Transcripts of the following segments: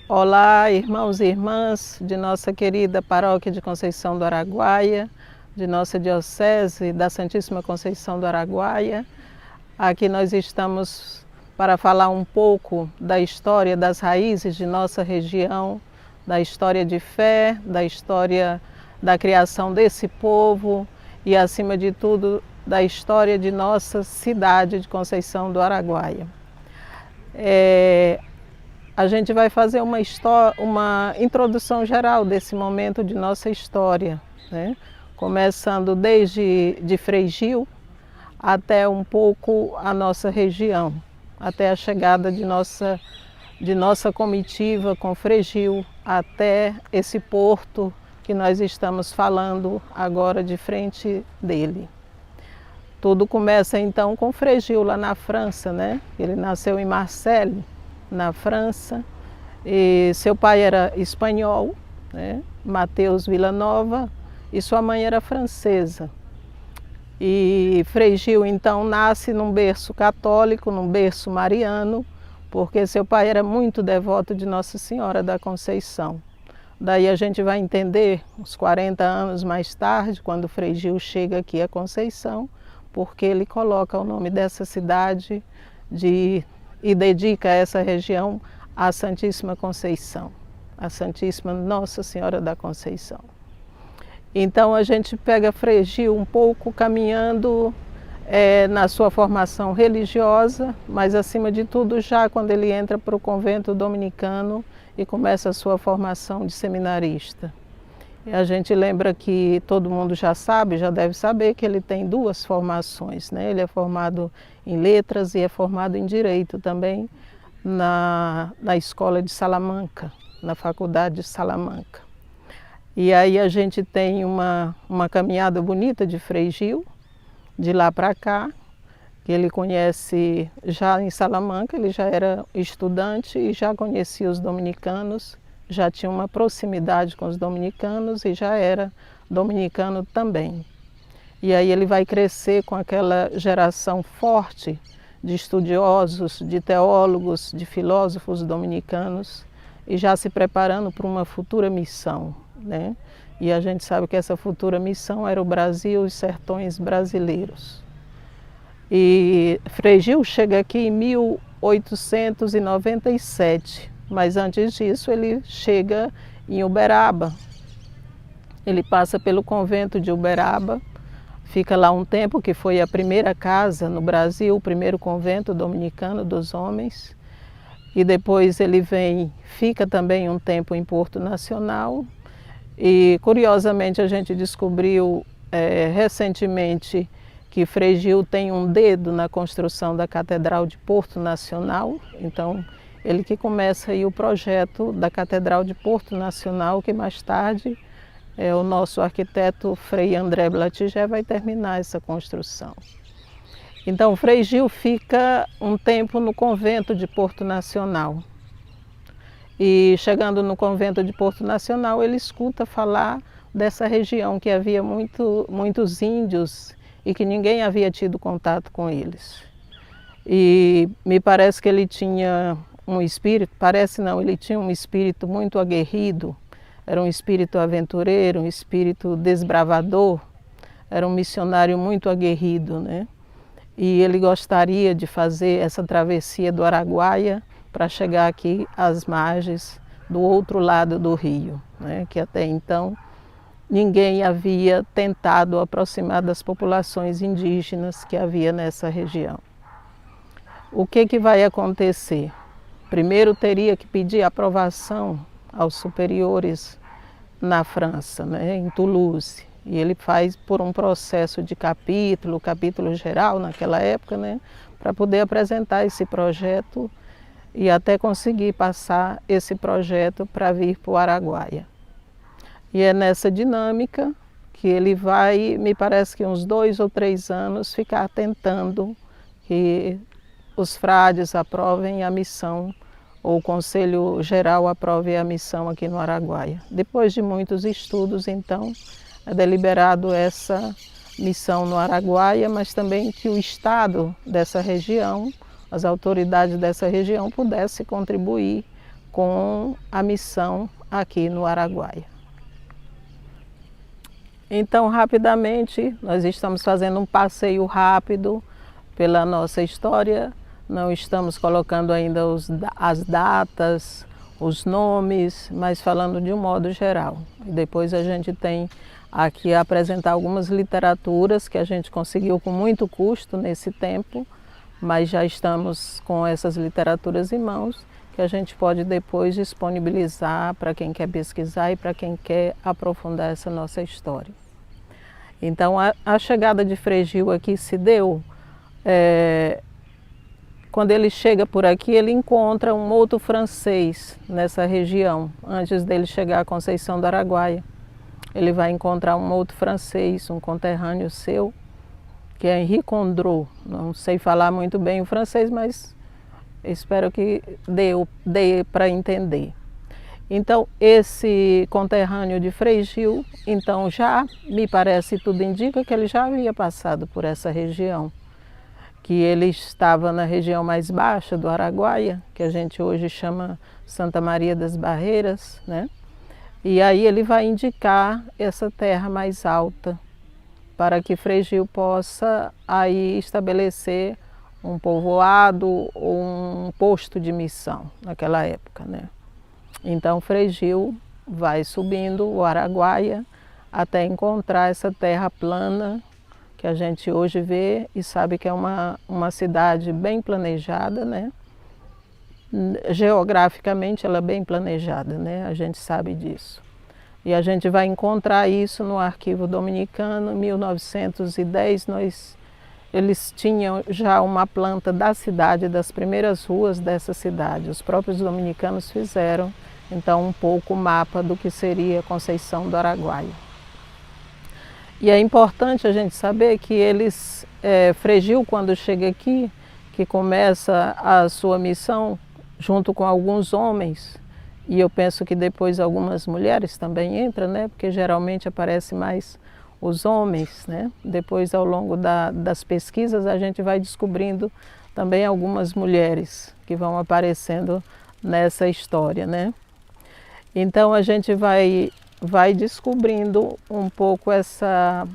Olá, irmãos e irmãs de nossa querida Paróquia de Conceição do Araguaia, de nossa Diocese da Santíssima Conceição do Araguaia. Aqui nós estamos para falar um pouco da história, das raízes de nossa região, da história de fé, da história da criação desse povo e, acima de tudo, da história de nossa cidade de Conceição do Araguaia. A gente vai fazer uma introdução geral desse momento de nossa história, né? Começando desde Frei Gil até um pouco a nossa região, até a chegada de nossa comitiva com Frei Gil até esse porto que nós estamos falando agora de frente dele. Tudo começa então com Frei Gil lá na França, né? Ele nasceu em Marseille, na França, e seu pai era espanhol, né? Mateus Villanova, e sua mãe era francesa. E Frei Gil então nasce num berço católico, num berço mariano, porque seu pai era muito devoto de Nossa Senhora da Conceição. Daí a gente vai entender, uns 40 anos mais tarde, quando Frei Gil chega aqui a Conceição, porque ele coloca o nome dessa cidade e dedica essa região à Santíssima Conceição, à Santíssima Nossa Senhora da Conceição. Então a gente pega Frei Gil um pouco caminhando na sua formação religiosa, mas acima de tudo já quando ele entra para o convento dominicano e começa a sua formação de seminarista. E a gente lembra que todo mundo já sabe, já deve saber que ele tem duas formações, né? Ele é formado em letras e é formado em direito também na escola de Salamanca, na faculdade de Salamanca. E aí a gente tem uma caminhada bonita de Frei Gil, de lá para cá, que ele conhece já em Salamanca, ele já era estudante e já conhecia os dominicanos, já tinha uma proximidade com os dominicanos e já era dominicano também. E aí ele vai crescer com aquela geração forte de estudiosos, de teólogos, de filósofos dominicanos e já se preparando para uma futura missão, né? E a gente sabe que essa futura missão era o Brasil e os sertões brasileiros. E Frei Gil chega aqui em 1897, mas antes disso ele chega em Uberaba. Ele passa pelo convento de Uberaba, fica lá um tempo, que foi a primeira casa no Brasil, o primeiro convento dominicano dos homens. E depois ele fica também um tempo em Porto Nacional. E curiosamente a gente descobriu recentemente que Frei Gil tem um dedo na construção da Catedral de Porto Nacional. Então ele que começa aí o projeto da Catedral de Porto Nacional, que mais tarde o nosso arquiteto Frei André Blatigé vai terminar essa construção. Então Frei Gil fica um tempo no convento de Porto Nacional. E chegando no convento de Porto Nacional, ele escuta falar dessa região, que havia muitos índios e que ninguém havia tido contato com eles. E me parece que ele tinha um espírito, parece não, ele tinha um espírito muito aguerrido, era um espírito aventureiro, um espírito desbravador, era um missionário muito aguerrido, né? E ele gostaria de fazer essa travessia do Araguaia para chegar aqui às margens do outro lado do rio, né? Que até então ninguém havia tentado aproximar das populações indígenas que havia nessa região. O que vai acontecer? Primeiro teria que pedir aprovação aos superiores na França, né, em Toulouse. E ele faz por um processo de capítulo geral naquela época, né, para poder apresentar esse projeto e até conseguir passar esse projeto para vir para o Araguaia. E é nessa dinâmica que ele vai, me parece que uns 2 ou 3 anos, ficar tentando que os frades aprovem a missão, ou o Conselho Geral aprove a missão aqui no Araguaia. Depois de muitos estudos, então, é deliberado essa missão no Araguaia, mas também que o Estado dessa região, as autoridades dessa região pudessem contribuir com a missão aqui no Araguaia. Então, rapidamente, nós estamos fazendo um passeio rápido pela nossa história, não estamos colocando ainda as datas, os nomes, mas falando de um modo geral. E depois a gente tem aqui a apresentar algumas literaturas que a gente conseguiu com muito custo nesse tempo, mas já estamos com essas literaturas em mãos, que a gente pode depois disponibilizar para quem quer pesquisar e para quem quer aprofundar essa nossa história. Então, a chegada de Frei Gil aqui se deu, quando ele chega por aqui, ele encontra um outro francês nessa região, antes dele chegar a Conceição do Araguaia. Ele vai encontrar um outro francês, um conterrâneo seu, que é Henri Condrot. Não sei falar muito bem o francês, mas espero que dê para entender. Então, esse conterrâneo de Frei Gil, então já, me parece, tudo indica que ele já havia passado por essa região, que ele estava na região mais baixa do Araguaia, que a gente hoje chama Santa Maria das Barreiras, né? E aí ele vai indicar essa terra mais alta, para que Frei Gil possa aí estabelecer um povoado ou um posto de missão naquela época, né? Então Frei Gil vai subindo o Araguaia até encontrar essa terra plana que a gente hoje vê e sabe que é uma cidade bem planejada, né? Geograficamente ela é bem planejada, né? A gente sabe disso. E a gente vai encontrar isso no Arquivo Dominicano. Em 1910 eles tinham já uma planta da cidade, das primeiras ruas dessa cidade. Os próprios dominicanos fizeram então um pouco o mapa do que seria Conceição do Araguaia. E é importante a gente saber que Frei Gil, quando chega aqui, que começa a sua missão junto com alguns homens, e eu penso que depois algumas mulheres também entram, né? Porque geralmente aparece mais os homens, né? Depois, ao longo das pesquisas, a gente vai descobrindo também algumas mulheres que vão aparecendo nessa história, né? Então a gente vai descobrindo um pouco essa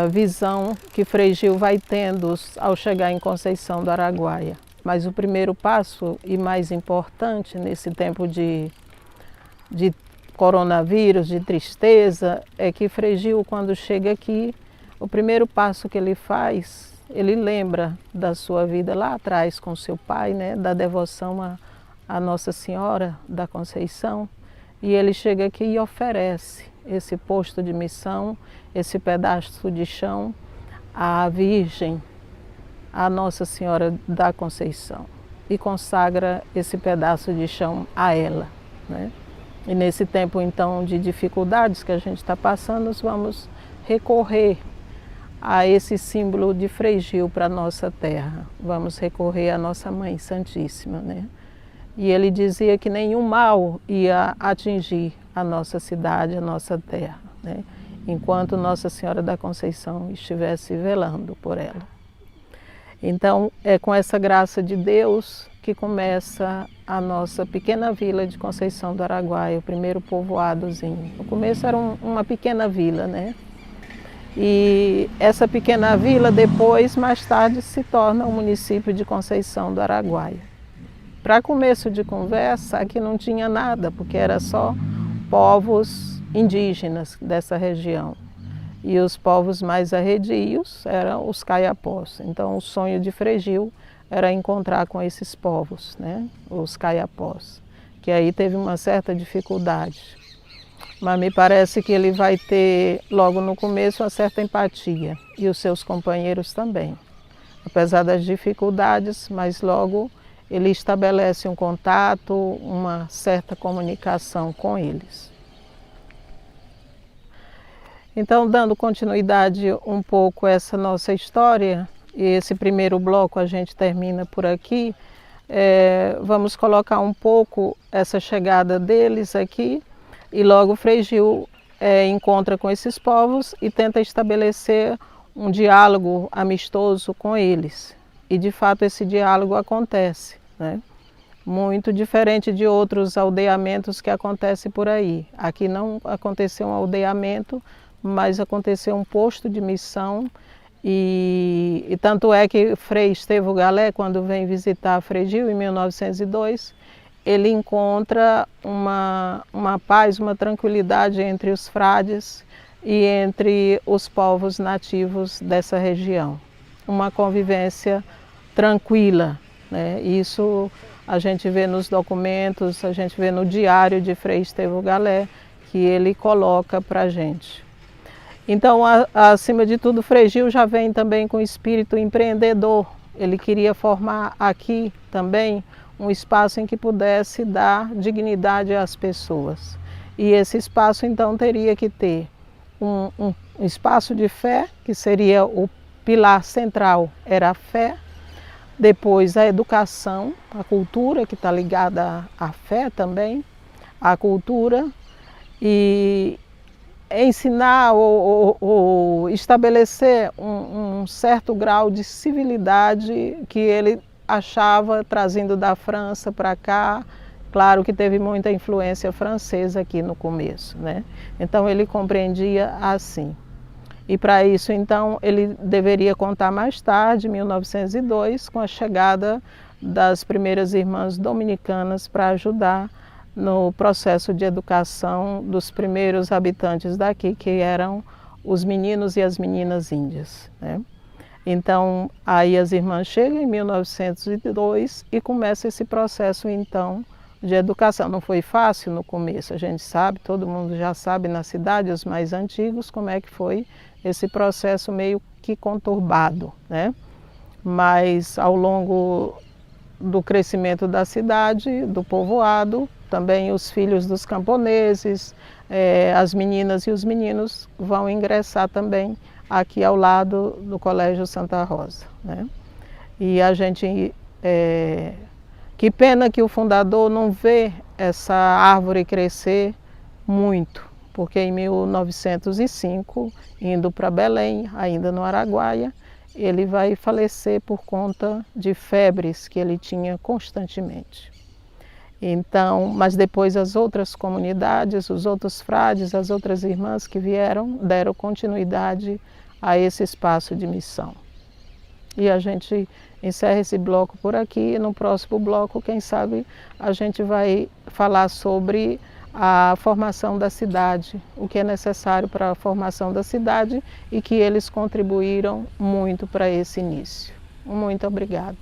visão que Frei Gil vai tendo ao chegar em Conceição do Araguaia. Mas o primeiro passo e mais importante nesse tempo de coronavírus, de tristeza, é que Frei Gil, quando chega aqui, o primeiro passo que ele faz, ele lembra da sua vida lá atrás com seu pai, né, da devoção a Nossa Senhora da Conceição, e ele chega aqui e oferece esse posto de missão, esse pedaço de chão à Virgem, a Nossa Senhora da Conceição, e consagra esse pedaço de chão a ela, né? E nesse tempo então de dificuldades que a gente está passando, nós vamos recorrer a esse símbolo de Frei Gil para a nossa terra, vamos recorrer à nossa Mãe Santíssima, né? E ele dizia que nenhum mal ia atingir a nossa cidade, a nossa terra, né? Enquanto Nossa Senhora da Conceição estivesse velando por ela. Então, é com essa graça de Deus que começa a nossa pequena vila de Conceição do Araguaia, o primeiro povoadozinho. No começo era uma pequena vila, né? E essa pequena vila depois, mais tarde, se torna o município de Conceição do Araguaia. Para começo de conversa, aqui não tinha nada, porque era só povos indígenas dessa região. E os povos mais arredios eram os caiapós. Então o sonho de Frei Gil era encontrar com esses povos, né? Os caiapós, que aí teve uma certa dificuldade. Mas me parece que ele vai ter, logo no começo, uma certa empatia, e os seus companheiros também. Apesar das dificuldades, mas logo ele estabelece um contato, uma certa comunicação com eles. Então, dando continuidade um pouco a essa nossa história, e esse primeiro bloco a gente termina por aqui, vamos colocar um pouco essa chegada deles aqui, e logo Frei Gil encontra com esses povos e tenta estabelecer um diálogo amistoso com eles. E de fato esse diálogo acontece, né? muito diferente de outros aldeamentos que acontecem por aí. Aqui não aconteceu um aldeamento, mas aconteceu um posto de missão e tanto é que Frei Estevão Galé, quando vem visitar Frei Gil em 1902, ele encontra uma paz, uma tranquilidade entre os frades e entre os povos nativos dessa região. Uma convivência tranquila, né? Isso a gente vê nos documentos, a gente vê no diário de Frei Estevão Galé, que ele coloca para a gente. Então, acima de tudo, Frei Gil já vem também com espírito empreendedor. Ele queria formar aqui também um espaço em que pudesse dar dignidade às pessoas. E esse espaço, então, teria que ter um espaço de fé, que seria o pilar central, era a fé. Depois a educação, a cultura, que está ligada à fé também, a cultura, e ensinar ou estabelecer um certo grau de civilidade que ele achava trazendo da França para cá. Claro que teve muita influência francesa aqui no começo, né? Então ele compreendia assim. E para isso, então, ele deveria contar mais tarde, em 1902, com a chegada das primeiras irmãs dominicanas para ajudar no processo de educação dos primeiros habitantes daqui, que eram os meninos e as meninas índias, né? Então, aí as irmãs chegam em 1902 e começa esse processo, então, de educação. Não foi fácil no começo, a gente sabe, todo mundo já sabe na cidade, os mais antigos, como é que foi esse processo meio que conturbado, né? Mas ao longo do crescimento da cidade, do povoado, também os filhos dos camponeses, as meninas e os meninos vão ingressar também aqui ao lado do Colégio Santa Rosa, né? E a gente, que pena que o fundador não vê essa árvore crescer muito, porque em 1905, indo para Belém, ainda no Araguaia, ele vai falecer por conta de febres que ele tinha constantemente. Então, mas depois as outras comunidades, os outros frades, as outras irmãs que vieram, deram continuidade a esse espaço de missão. E a gente encerra esse bloco por aqui, e no próximo bloco, quem sabe, a gente vai falar sobre a formação da cidade, o que é necessário para a formação da cidade e que eles contribuíram muito para esse início. Muito obrigado.